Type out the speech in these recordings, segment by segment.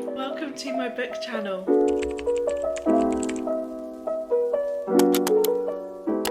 welcome to my book channel.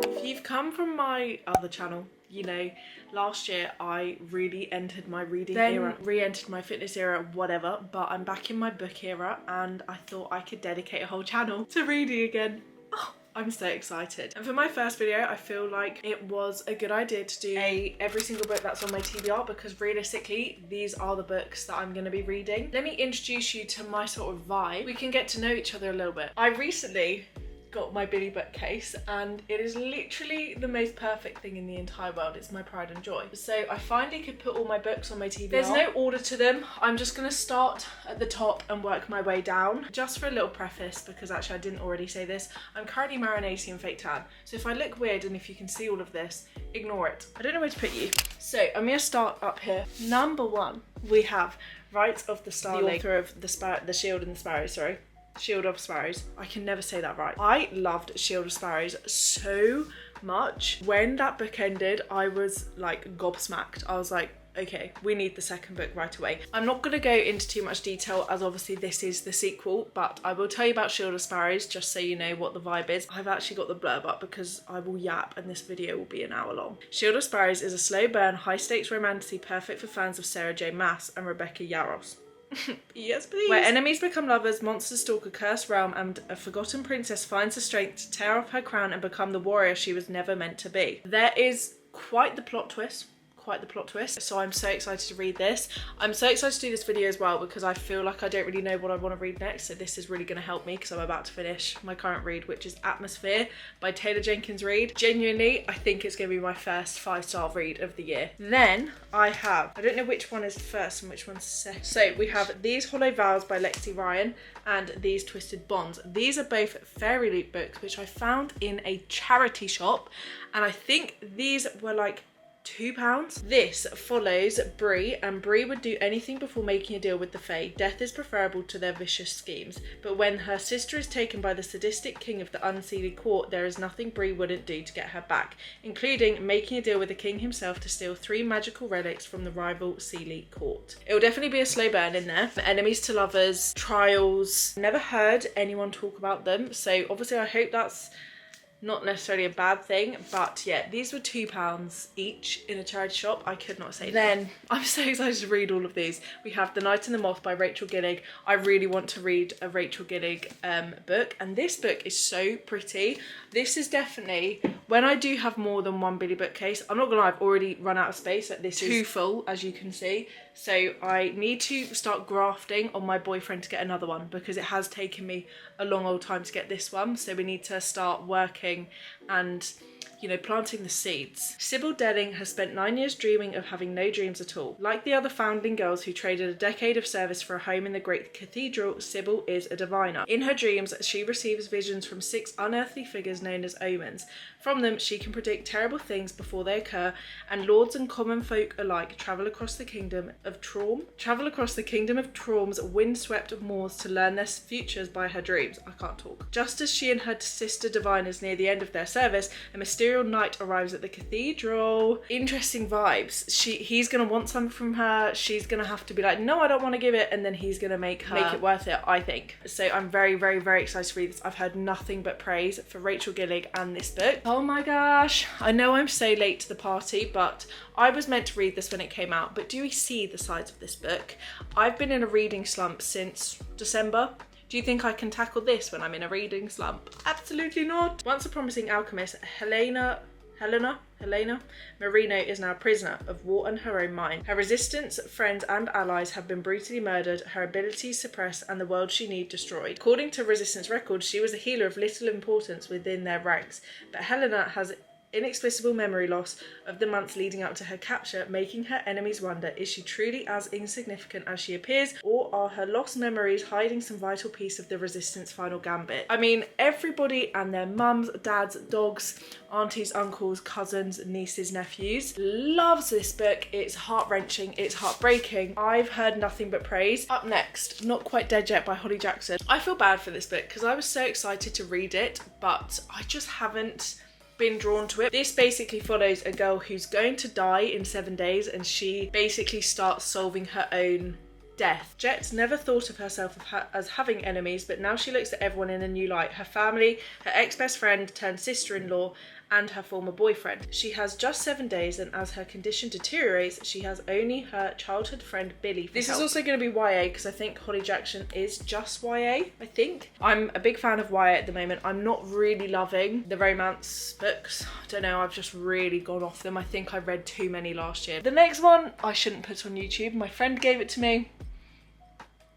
If you've come from my other channel, you know, last year I really entered my reading era, re-entered my fitness era, whatever, but I'm back in my book era and I thought I could dedicate a whole channel to reading again. Oh, I'm so excited. And for my first video, I feel like it was a good idea to do every single book that's on my TBR, because realistically, these are the books that I'm going to be reading. Let me introduce you to my sort of vibe. We can get to know each other a little bit. I recently got my Billy bookcase and it is literally the most perfect thing in the entire world. It's my pride and joy. So I finally could put all my books on my TBR. There's no order to them. I'm just gonna start at the top and work my way down. Just for a little preface, because actually I didn't already say this, I'm currently marinating in fake tan. So if I look weird and if you can see all of this, ignore it. I don't know where to put you. So I'm gonna start up here. Number one, we have Right of the Starling, the author of the Shield and the Sparrows, sorry. Shield of Sparrows. I can never say that right. I loved Shield of Sparrows so much. When that book ended, I was like gobsmacked. I was like, okay, we need the second book right away. I'm not going to go into too much detail as obviously this is the sequel, but I will tell you about Shield of Sparrows just so you know what the vibe is. I've actually got the blurb up because I will yap and this video will be an hour long. Shield of Sparrows is a slow burn, high stakes romantasy perfect for fans of Sarah J. Maas and Rebecca Yarros. Yes, please. Where enemies become lovers, monsters stalk a cursed realm, and a forgotten princess finds the strength to tear off her crown and become the warrior she was never meant to be. There is quite the plot twist. So I'm so excited to read this. I'm so excited to do this video as well because I feel like I don't really know what I want to read next, so this is really going to help me because I'm about to finish my current read, which is Atmosphere by Taylor Jenkins Reid. Genuinely, I think it's going to be my first 5-star read of the year. Then I don't know which one is first and which one's second. So we have These Hollow Vows by Lexi Ryan and These Twisted Bonds. These are both fairyloot books which I found in a charity shop, and I think these were like £2. This follows Bree, and Bree would do anything before making a deal with the Fae. Death is preferable to their vicious schemes, but when her sister is taken by the sadistic king of the unseelie court, there is nothing Bree wouldn't do to get her back, including making a deal with the king himself to steal 3 magical relics from the rival Seelie court. It will definitely be a slow burn in there. Enemies to lovers, trials. Never heard anyone talk about them, so obviously I hope that's not necessarily a bad thing, but yeah, these were £2 each in a charity shop. I could not say. Then I'm so excited to read all of these. We have The Night and the Moth by Rachel Gillig. I really want to read a Rachel Gillig book, and this book is so pretty. This is definitely, when I do have more than one Billy bookcase, I'm not gonna lie, I've already run out of space. Like, this is too full, as you can see. So I need to start grafting on my boyfriend to get another one, because it has taken me a long old time to get this one. So we need to start working and, you know, planting the seeds. Sybil Delling has spent 9 years dreaming of having no dreams at all. Like the other foundling girls who traded a decade of service for a home in the great cathedral, Sybil is a diviner. In her dreams, she receives visions from 6 unearthly figures known as omens. From them, she can predict terrible things before they occur, and lords and common folk alike travel across the kingdom of Traum's windswept moors to learn their futures by her dreams. I can't talk. Just as she and her sister diviners near the end of their service, a mysterious knight arrives at the cathedral. Interesting vibes. He's gonna want something from her. She's gonna have to be like, no, I don't want to give it, and then he's gonna make it worth it, I think. So I'm very, very, very excited to read this. I've heard nothing but praise for Rachel Gillig and this book. Oh my gosh, I know I'm so late to the party, but I was meant to read this when it came out. But do we see the sides of this book? I've been in a reading slump since December. Do you think I can tackle this when I'm in a reading slump? Absolutely not. Once a promising alchemist, Helena Marino is now a prisoner of war and her own mind. Her resistance, friends and allies have been brutally murdered, her abilities suppressed, and the world she knew destroyed. According to resistance records, she was a healer of little importance within their ranks, but Helena has inexplicable memory loss of the months leading up to her capture, making her enemies wonder, is she truly as insignificant as she appears, or are her lost memories hiding some vital piece of the resistance final gambit? I mean, everybody and their mums, dads, dogs, aunties, uncles, cousins, nieces, nephews loves this book. It's heart-wrenching, it's heartbreaking. I've heard nothing but praise. Up next, Not Quite Dead Yet by Holly Jackson. I feel bad for this book because I was so excited to read it, but I just haven't been drawn to it. This basically follows a girl who's going to die in 7 days, and she basically starts solving her own Death. Jet never thought of herself as having enemies, but now she looks at everyone in a new light. Her family, her ex-best friend turned sister-in-law, and her former boyfriend. She has just 7 days, and as her condition deteriorates, she has only her childhood friend Billy for help. This is also going to be YA because I think Holly Jackson is just YA, I think. I'm a big fan of YA at the moment. I'm not really loving the romance books. I don't know, I've just really gone off them. I think I read too many last year. The next one I shouldn't put on YouTube. My friend gave it to me.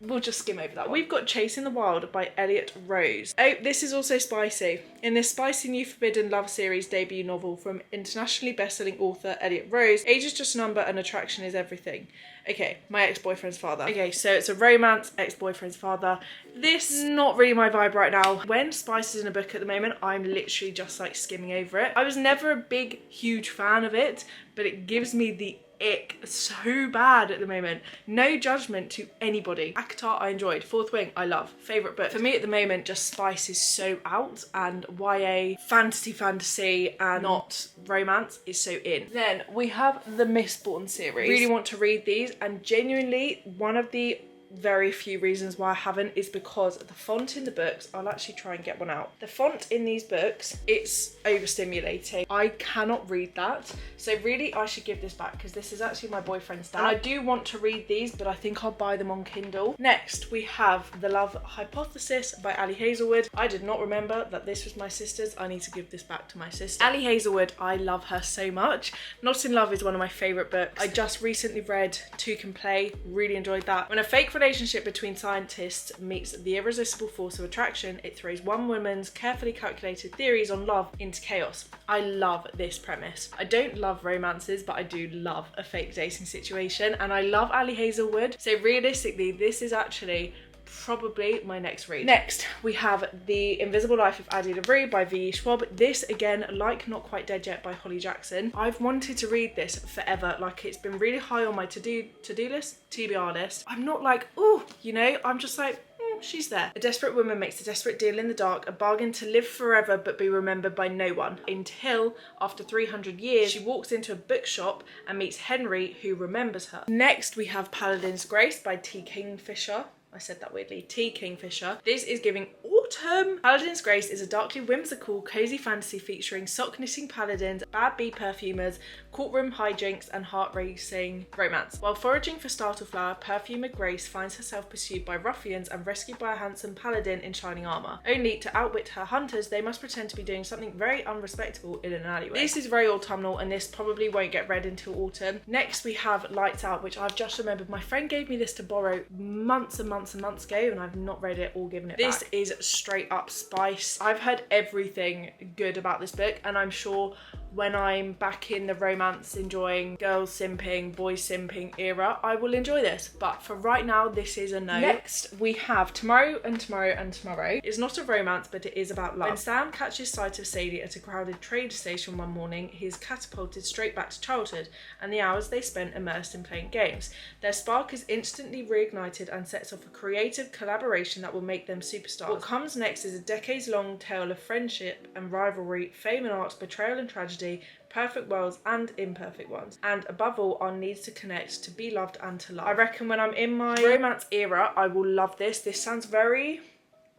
We'll just skim over that one. We've got Chasing the Wild by Elliot Rose. Oh, this is also spicy. In this spicy new forbidden love series debut novel from internationally best-selling author Elliot Rose, age is just a number and attraction is everything. Okay, my ex-boyfriend's father. Okay, so it's a romance, ex-boyfriend's father. This, not really my vibe right now. When spice is in a book at the moment, I'm literally just like skimming over it. I was never a big, huge fan of it, but it gives me the ick so bad at the moment. No judgment to anybody. ACOTAR I enjoyed. Fourth Wing I love. Favourite book. For me at the moment, just spice is so out, and YA, fantasy and not romance is so in. Then we have the Mistborn series. Really want to read these, and genuinely one of the very few reasons why I haven't is because the font in the books, I'll actually try and get one out. The font in these books, it's overstimulating. I cannot read that. So really I should give this back because this is actually my boyfriend's dad. And I do want to read these, but I think I'll buy them on Kindle. Next, we have The Love Hypothesis by Ali Hazelwood. I did not remember that this was my sister's. I need to give this back to my sister. Ali Hazelwood, I love her so much. Not in Love is one of my favourite books. I just recently read Two Can Play. Really enjoyed that. When a fake relationship between scientists meets the irresistible force of attraction, it throws one woman's carefully calculated theories on love into chaos. I love this premise. I don't love romances, but I do love a fake dating situation, and I love Ali Hazelwood. So realistically, this is actually probably my next read. Next, we have The Invisible Life of Addie LaRue by V.E. Schwab. This, again, like Not Quite Dead Yet by Holly Jackson. I've wanted to read this forever. Like, it's been really high on my to-do list, TBR list. I'm not like, oh, you know, I'm just like, she's there. A desperate woman makes a desperate deal in the dark, a bargain to live forever but be remembered by no one, until, after 300 years, she walks into a bookshop and meets Henry, who remembers her. Next, we have Paladin's Grace by T. Kingfisher. I said that weirdly. T. Kingfisher. This is giving autumn. Paladin's Grace is a darkly whimsical, cozy fantasy featuring sock-knitting paladins, bad bee perfumers, courtroom hijinks, and heart-racing romance. While foraging for Startleflower, perfumer Grace finds herself pursued by ruffians and rescued by a handsome paladin in shining armour. Only to outwit her hunters, they must pretend to be doing something very unrespectable in an alleyway. This is very autumnal, and this probably won't get read until autumn. Next, we have Lights Out, which I've just remembered. My friend gave me this to borrow months and months ago, and I've not read it or given it back. This is straight up spice. I've heard everything good about this book, and I'm sure when I'm back in the romance enjoying girls simping, boys simping era, I will enjoy this. But for right now, this is a no. Next, we have Tomorrow and Tomorrow and Tomorrow. It's not a romance, but it is about love. When Sam catches sight of Sadie at a crowded train station one morning, he is catapulted straight back to childhood and the hours they spent immersed in playing games. Their spark is instantly reignited and sets off a creative collaboration that will make them superstars. What comes next is a decades-long tale of friendship and rivalry, fame and art, betrayal and tragedy, perfect worlds and imperfect ones, and above all, our needs to connect, to be loved and to love. I reckon when I'm in my romance era, I will love this. This sounds very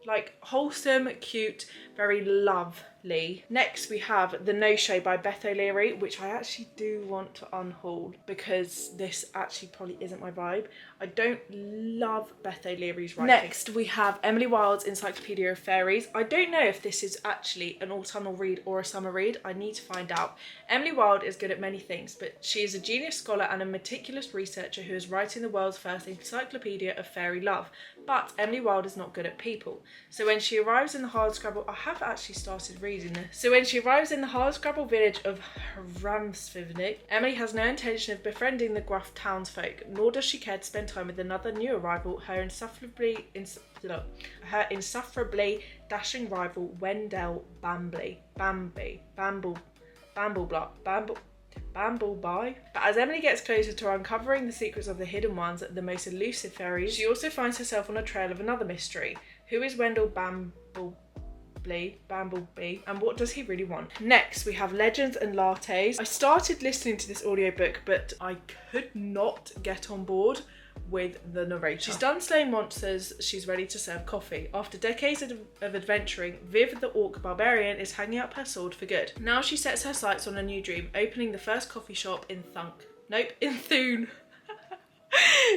like wholesome, cute, very lovely. Next, we have The No Show by Beth O'Leary, which I actually do want to unhaul because this actually probably isn't my vibe. I don't love Beth O'Leary's writing. Next, we have Emily Wilde's Encyclopedia of Fairies. I don't know if this is actually an autumnal read or a summer read. I need to find out. Emily Wilde is good at many things, but she is a genius scholar and a meticulous researcher who is writing the world's first encyclopedia of fairy love. But Emily Wilde is not good at people. So when she arrives in the hardscrabble, I have actually started reading this. So when she arrives in the hardscrabble village of Ramsvivnik, Emily has no intention of befriending the gruff townsfolk, nor does she care to spend time with another new arrival, her insufferably dashing rival, Wendell Bambleby. But as Emily gets closer to uncovering the secrets of the hidden ones, the most elusive fairies, she also finds herself on a trail of another mystery. Who is Wendell Bambleby, and what does he really want? Next, we have Legends and Lattes. I started listening to this audiobook, but I could not get on board with the narrator. She's done slaying monsters, she's ready to serve coffee. After decades of adventuring, Viv the Orc Barbarian is hanging up her sword for good. Now she sets her sights on a new dream, opening the first coffee shop in Thune.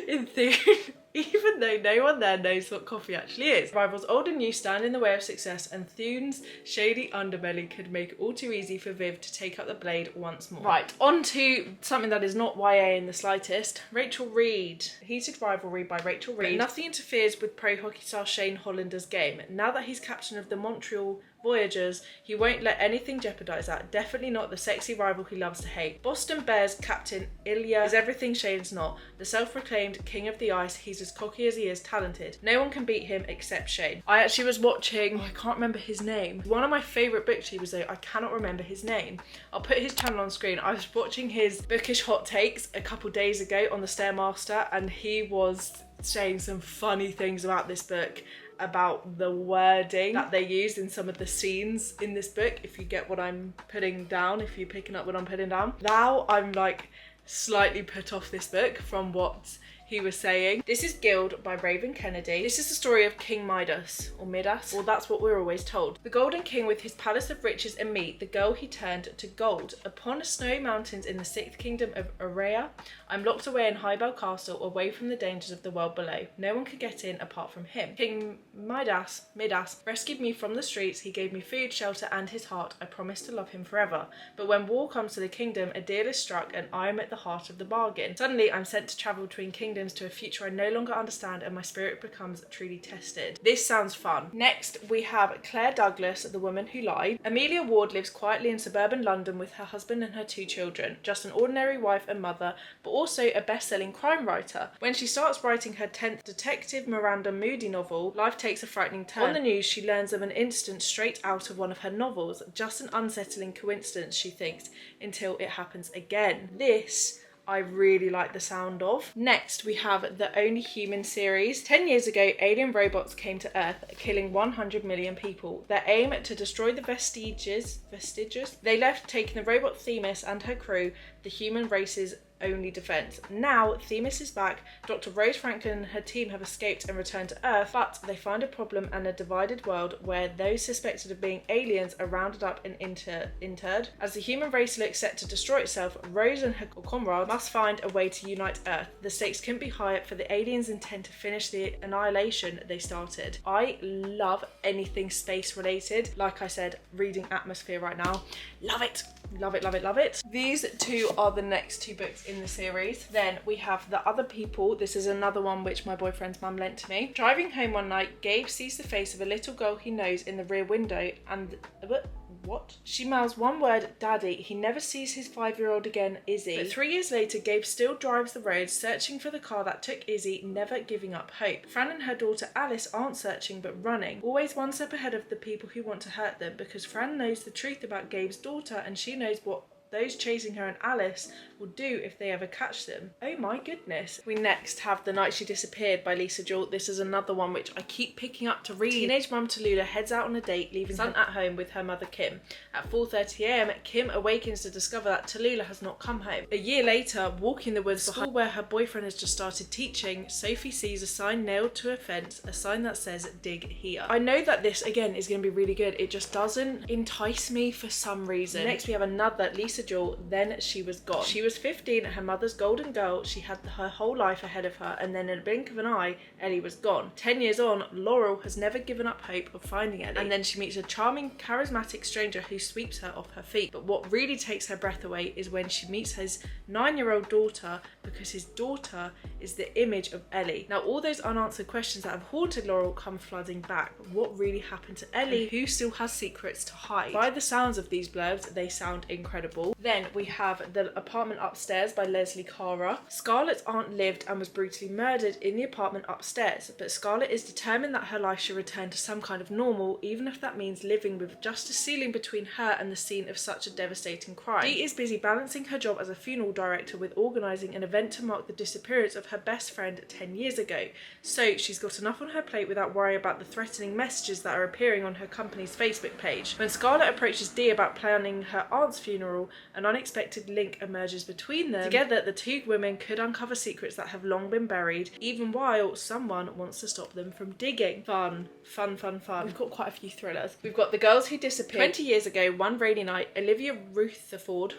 In Thune. Even though no one there knows what coffee actually is. Rivals old and new stand in the way of success, and Thune's shady underbelly could make it all too easy for Viv to take up the blade once more. Right, on to something that is not YA in the slightest. Rachel Reid. Heated rivalry by Rachel Reid. But nothing interferes with pro hockey star Shane Hollander's game. Now that he's captain of the Montreal Voyagers, he won't let anything jeopardise that. Definitely not the sexy rival he loves to hate. Boston Bears captain Ilya is everything Shane's not. The self-proclaimed king of the ice, he's as cocky as he is talented. No one can beat him except Shane. I actually was watching, I can't remember his name. One of my favourite booktubers though, I cannot remember his name. I'll put his channel on screen. I was watching his bookish hot takes a couple days ago on the Stairmaster, and he was saying some funny things about this book, about the wording that they used in some of the scenes in this book, if you get what I'm putting down, if you're picking up what I'm putting down. Now I'm like slightly put off this book from what he was saying. This is Guild by Raven Kennedy. This is the story of King Midas, or Midas, or that's what we're always told. The Golden King with his palace of riches and meat, the girl he turned to gold. Upon snowy mountains in the 6th kingdom of Aurea, I'm locked away in Highbell Castle, away from the dangers of the world below. No one could get in apart from him. King Midas rescued me from the streets. He gave me food, shelter, and his heart. I promised to love him forever. But when war comes to the kingdom, a deal is struck, and I am at the heart of the bargain. Suddenly, I'm sent to travel between kingdoms to a future I no longer understand, and my spirit becomes truly tested. This sounds fun. Next, we have Claire Douglas, The Woman Who Lied. Amelia Ward lives quietly in suburban London with her husband and her 2 children. Just an ordinary wife and mother, but also a best-selling crime writer. When she starts writing her 10th Detective Miranda Moody novel, life takes a frightening turn. On the news, she learns of an incident straight out of one of her novels. Just an unsettling coincidence, she thinks, until it happens again. This I really like the sound of. Next, we have the Only Human series. 10 years ago, alien robots came to Earth, killing 100 million people. Their aim to destroy the vestiges. They left, taking the robot Themis and her crew, the human race's only defence. Now, Themis is back. Dr. Rose Franklin and her team have escaped and returned to Earth, but they find a problem and a divided world where those suspected of being aliens are rounded up and interred. As the human race looks set to destroy itself, Rose and her comrades must find a way to unite Earth. The stakes couldn't be higher, for the aliens intend to finish the annihilation they started. I love anything space related. Like I said, reading Atmosphere right now. Love it. Love it, love it, love it. These 2 are the next 2 books in the series. Then we have The Other People. This is another one which my boyfriend's mum lent to me. Driving home one night, Gabe sees the face of a little girl he knows in the rear window, and what? She mouths one word, Daddy. He never sees his 5-year-old again, Izzy. But 3 years later, Gabe still drives the roads, searching for the car that took Izzy, never giving up hope. Fran and her daughter Alice aren't searching, but running, always one step ahead of the people who want to hurt them, because Fran knows the truth about Gabe's daughter, and she knows what those chasing her and Alice will do if they ever catch them. Oh my goodness. We next have The Night She Disappeared by Lisa Jewell. This is another one which I keep picking up to read. Teenage mum Tallulah heads out on a date, leaving son at home with her mother Kim. At 4:30 a.m, Kim awakens to discover that Tallulah has not come home. A year later, walking the woods behind where her boyfriend has just started teaching, Sophie sees a sign nailed to a fence, a sign that says dig here. I know that this again is going to be really good. It just doesn't entice me for some reason. Next we have another Lisa Jewell, Then She Was Gone. She was 15, her mother's golden girl. She had her whole life ahead of her, and then in a blink of an eye, Ellie was gone. 10 years on, Laurel has never given up hope of finding Ellie, and then she meets a charming, charismatic stranger who sweeps her off her feet. But what really takes her breath away is when she meets his 9-year-old daughter, because his daughter is the image of Ellie. Now, all those unanswered questions that have haunted Laurel come flooding back. What really happened to Ellie? Who still has secrets to hide? By the sounds of these blurbs, they sound incredible. Then we have The Apartment Upstairs by Leslie Cara. Scarlett's aunt lived and was brutally murdered in the apartment upstairs, but Scarlett is determined that her life should return to some kind of normal, even if that means living with just a ceiling between her and the scene of such a devastating crime. Dee is busy balancing her job as a funeral director with organising an event to mark the disappearance of her best friend 10 years ago. So she's got enough on her plate without worrying about the threatening messages that are appearing on her company's Facebook page. When Scarlett approaches Dee about planning her aunt's funeral, an unexpected link emerges between them. Together, the two women could uncover secrets that have long been buried, even while someone wants to stop them from digging. Fun. We've got quite a few thrillers. We've got The Girls Who Disappeared. 20 years ago, one rainy night, Olivia Rutherford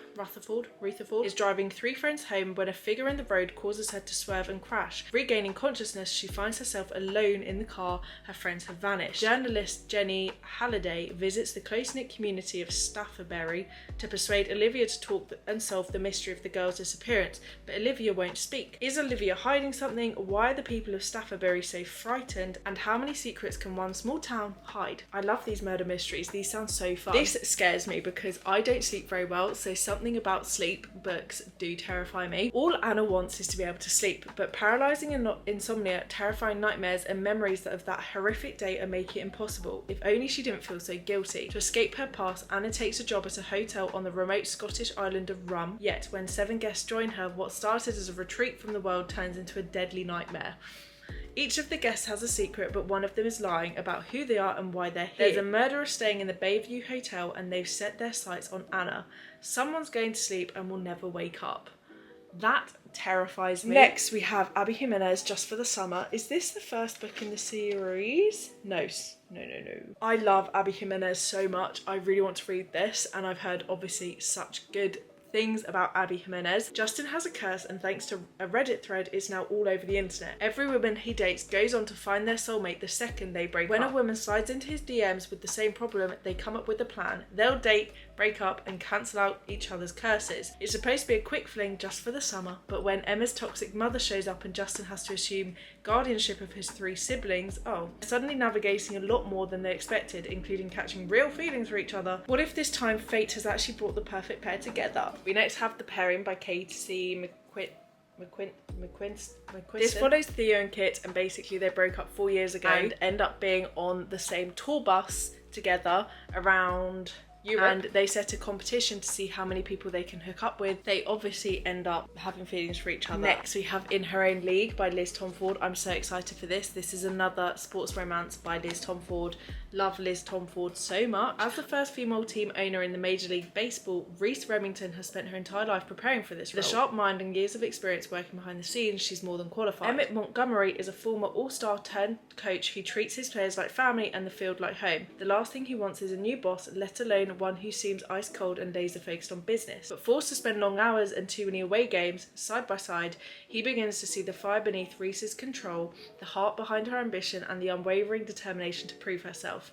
is driving three friends home when a figure in the road causes her to swerve and crash. Regaining consciousness, she finds herself alone in the car. Her friends have vanished. Journalist Jenny Halliday visits the close-knit community of Staffabury to persuade Olivia to talk and solve the mystery of the girl's disappearance, but Olivia won't speak. Is Olivia hiding something? Why are the people of Staffabury so frightened? And how many secrets can one small town hide? I love these murder mysteries. These sound so fun. This scares me because I don't sleep very well, so something about sleep books do terrify me. All Anna wants is to be able to sleep, but paralysing insomnia, terrifying nightmares and memories of that horrific day are making it impossible. If only she didn't feel so guilty. To escape her past, Anna takes a job at a hotel on the remote Scottish island of Rum. Yet when 7 guests join her, what started as a retreat from the world turns into a deadly nightmare. Each of the guests has a secret, but one of them is lying about who they are and why they're here. There's a murderer staying in the Bayview Hotel and they've set their sights on Anna. Someone's going to sleep and will never wake up. That terrifies me. Next, we have Abby Jimenez, Just for the Summer. Is this the first book in the series? No. I love Abby Jimenez so much. I really want to read this, and I've heard obviously such good things about Abby Jimenez. Justin has a curse, and thanks to a Reddit thread, is now all over the internet. Every woman he dates goes on to find their soulmate the second they break up. When a woman slides into his DMs with the same problem, they come up with a plan. They'll date, break up, and cancel out each other's curses. It's supposed to be a quick fling just for the summer, but when Emma's toxic mother shows up and Justin has to assume guardianship of his 3 siblings, suddenly navigating a lot more than they expected, including catching real feelings for each other. What if this time fate has actually brought the perfect pair together? We next have The Pairing by cutesy. This follows Theo and Kit, and basically they broke up 4 years ago and end up being on the same tour bus together around Europe, and they set a competition to see how many people they can hook up with. They obviously end up having feelings for each other. Next we have In Her Own League by Liz Tomford. I'm so excited for this. This is another sports romance by Liz Tomford. Love Liz Tomford so much. As the first female team owner in the Major League Baseball, Reese Remington has spent her entire life preparing for this role. With a sharp mind and years of experience working behind the scenes, she's more than qualified. Emmett Montgomery is a former all-star turned coach who treats his players like family and the field like home. The last thing he wants is a new boss, let alone one who seems ice cold and laser focused on business. But forced to spend long hours and too many away games side by side, he begins to see the fire beneath Reese's control, the heart behind her ambition, and the unwavering determination to prove herself.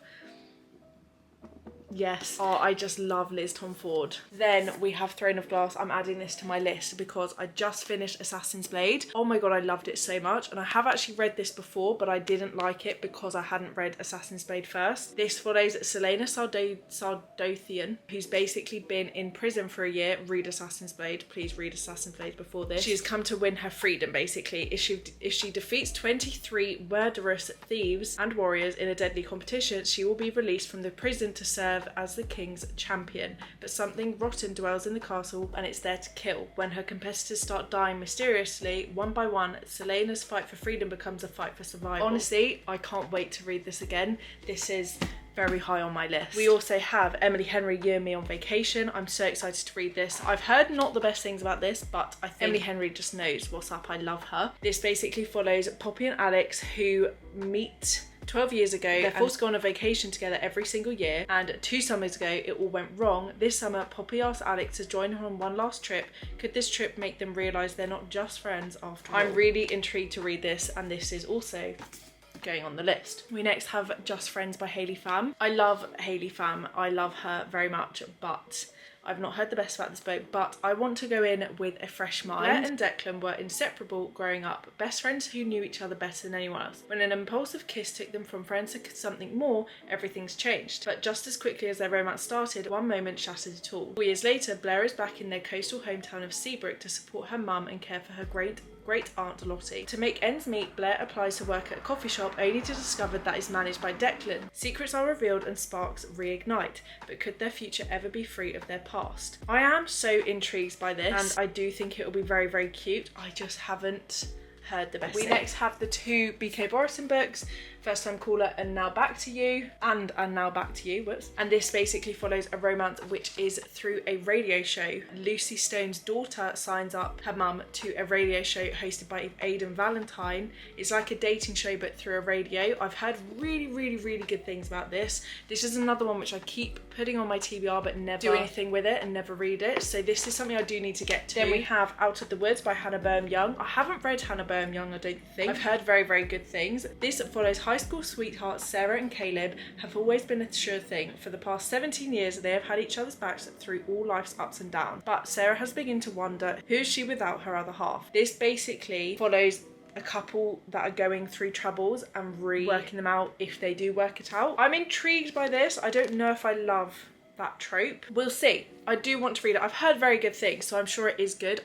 Yes. Oh, I just love Liz Tomford. Then we have Throne of Glass. I'm adding this to my list because I just finished Assassin's Blade. Oh my god, I loved it so much. And I have actually read this before, but I didn't like it because I hadn't read Assassin's Blade first. This follows Selena Sardothian, who's basically been in prison for a year. Read Assassin's Blade. Please read Assassin's Blade before this. She has come to win her freedom, basically. If she defeats 23 murderous thieves and warriors in a deadly competition, she will be released from the prison to serve as the king's champion, but something rotten dwells in the castle and it's there to kill. When her competitors start dying mysteriously, one by one, Selena's fight for freedom becomes a fight for survival. Honestly, I can't wait to read this again. This is very high on my list. We also have Emily Henry, You and Me on Vacation. I'm so excited to read this. I've heard not the best things about this, but I think Emily Henry just knows what's up. I love her. This basically follows Poppy and Alex, who meet 12 years ago. They're forced to go on a vacation together every single year, and 2 summers ago it all went wrong. This summer Poppy asked Alex to join her on one last trip. Could this trip make them realise they're not just friends after all? I'm really intrigued to read this, and this is also going on the list. We next have Just Friends by Hayley Pham. I love Hayley Pham. I love her very much, but I've not heard the best about this book, but I want to go in with a fresh mind. Blair and Declan were inseparable growing up, best friends who knew each other better than anyone else. When an impulsive kiss took them from friends to something more, everything's changed. But just as quickly as their romance started, one moment shattered it all. 4 years later, Blair is back in their coastal hometown of Seabrook to support her mum and care for her great aunt Lottie. To make ends meet, Blair applies to work at a coffee shop only to discover that is managed by Declan. Secrets are revealed and sparks reignite, but could their future ever be free of their past? I am so intrigued by this, and I do think it will be very, very cute. I just haven't heard the best. We next have the 2 B.K. Borison books, First Time Caller and Now Back to You, and Now Back to You, whoops. And this basically follows a romance which is through a radio show. Lucy Stone's daughter signs up her mum to a radio show hosted by Aidan Valentine. It's like a dating show but through a radio. I've heard really, really, really good things about this. This is another one which I keep putting on my TBR but never do anything with it and never read it. So this is something I do need to get to. Then we have Out of the Woods by Hannah Burnham Young. I haven't read Hannah Burnham Young, I don't think. I've heard very, very good things. This follows high school sweethearts Sarah and Caleb have always been a sure thing. For the past 17 years they have had each other's backs through all life's ups and downs. But Sarah has begun to wonder, who is she without her other half? This basically follows a couple that are going through troubles and working them out if they do work it out. I'm intrigued by this. I don't know if I love that trope. We'll see. I do want to read it. I've heard very good things, so I'm sure it is good.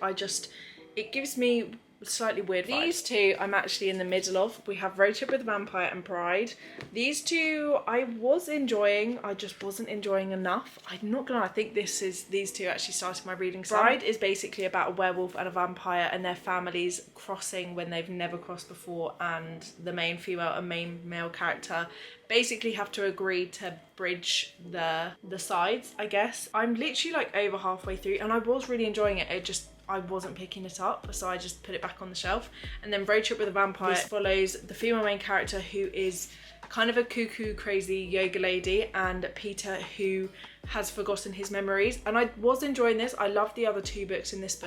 It gives me slightly weird vibes. These 2 I'm actually in the middle of. We have Road Trip with a Vampire and Bride. These 2 I was enjoying, I just wasn't enjoying enough. I'm not gonna lie, I think these 2 actually started my reading slump. Bride is basically about a werewolf and a vampire and their families crossing when they've never crossed before, and the main female and main male character basically have to agree to bridge the sides, I guess. I'm literally like over halfway through and I was really enjoying it. I wasn't picking it up, so I just put it back on the shelf. And then Road Trip with a Vampire, this follows the female main character who is kind of a cuckoo crazy yoga lady, and Peter who has forgotten his memories. And I was enjoying this. I loved the other 2 books in this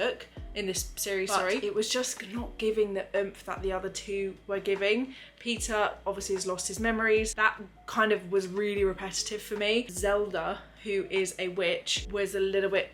series, sorry. It was just not giving the oomph that the other 2 were giving. Peter obviously has lost his memories. That kind of was really repetitive for me. Zelda, who is a witch, was a little bit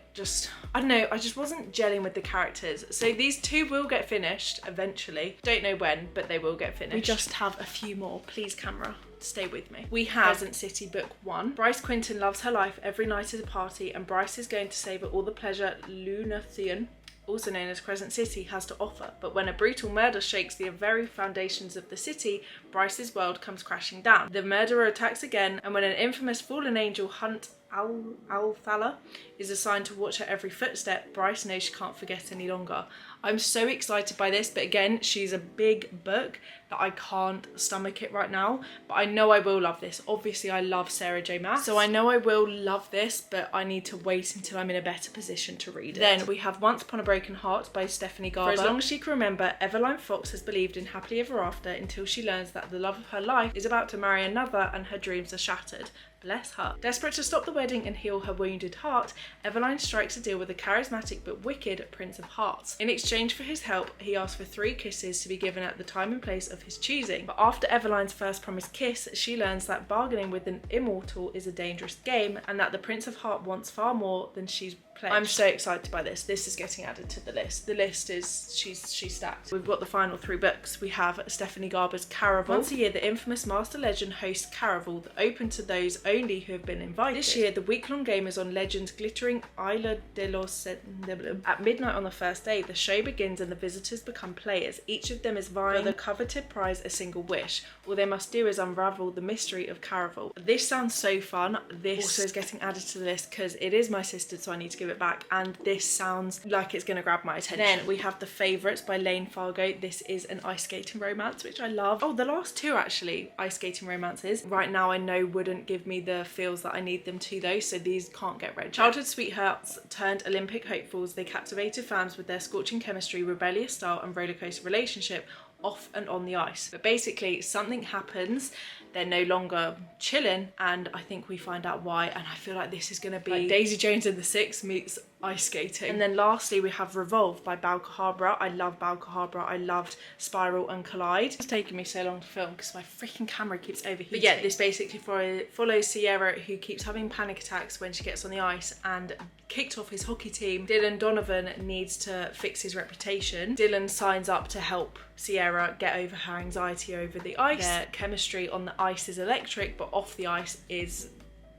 I don't know, I just wasn't gelling with the characters. So these 2 will get finished eventually. Don't know when, but they will get finished. We just have a few more. Please, camera, stay with me. We have Pleasant City Book 1. Bryce Quinton loves her life. Every night is a party, and Bryce is going to savour all the pleasure Lunathian, also known as Crescent City, has to offer. But when a brutal murder shakes the very foundations of the city, Bryce's world comes crashing down. The murderer attacks again, and when an infamous fallen angel Hunt Alfala is assigned to watch her every footstep, Bryce knows she can't forget any longer. I'm so excited by this, but again, she's a big book that I can't stomach it right now, but I know I will love this. Obviously, I love Sarah J. Maas, so I know I will love this, but I need to wait until I'm in a better position to read it. Then we have Once Upon a Broken Heart by Stephanie Garber. For as long as she can remember, Eveline Fox has believed in happily ever after until she learns that the love of her life is about to marry another and her dreams are shattered. Bless her. Desperate to stop the wedding and heal her wounded heart, Eveline strikes a deal with the charismatic but wicked Prince of Hearts. In exchange for his help, he asks for 3 kisses to be given at the time and place of his choosing. But after Eveline's first promised kiss, she learns that bargaining with an immortal is a dangerous game and that the Prince of Heart wants far more than she's pledged. I'm so excited by this. This is getting added to the list. The list is, she's stacked. We've got the final 3 books. We have Stephanie Garber's Caraval. Once a year, the infamous Master Legend hosts Caraval, open to those only who have been invited. This year, the week-long game is on Legend's glittering Isla de los At midnight on the first day, the show begins and the visitors become players. Each of them is vying for the coveted prize, a single wish. All they must do is unravel the mystery of Caraval. This sounds so fun. This also is getting added to the list because it is my sister's, so I need to give it back, and this sounds like it's going to grab my attention. Then we have The Favourites by Lane Fargo. This is an ice skating romance, which I love. Oh, the last 2 actually ice skating romances. Right now I know wouldn't give me the feels that I need them to though, so these can't get read. Childhood sweethearts turned Olympic hopefuls, they captivated fans with their scorching chemistry, rebellious style and rollercoaster relationship off and on the ice. But basically something happens, they're no longer chilling, and I think we find out why, and I feel like this is going to be like Daisy Jones and the Six meets ice skating. And then lastly we have Revolve by Bauka Harborough. I love Bauka Harborough. I loved Spiral and Collide. It's taken me so long to film because my freaking camera keeps overheating. But yeah, this basically follows Sierra, who keeps having panic attacks when she gets on the ice, and kicked off his hockey team. Dylan Donovan needs to fix his reputation. Dylan signs up to help Sierra get over her anxiety over the ice. Their chemistry on the ice is electric, but off the ice is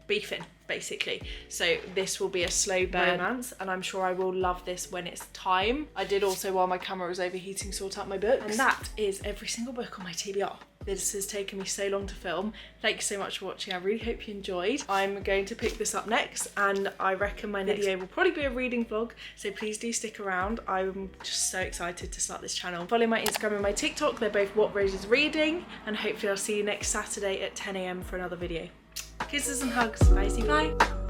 beefing, basically. So this will be a slow burn romance, and I'm sure I will love this when it's time. I did also, while my camera was overheating, sort out my books. And that is every single book on my TBR. this has taken me so long to film. Thank you so much for watching. I really hope you enjoyed. I'm going to pick this up next, and I reckon my next video will probably be a reading vlog, so please do stick around. I'm just so excited to start this channel. Follow my Instagram and my TikTok. They're both What Rose is Reading, and hopefully I'll see you next Saturday at 10 AM for another video. Kisses and hugs. Bye.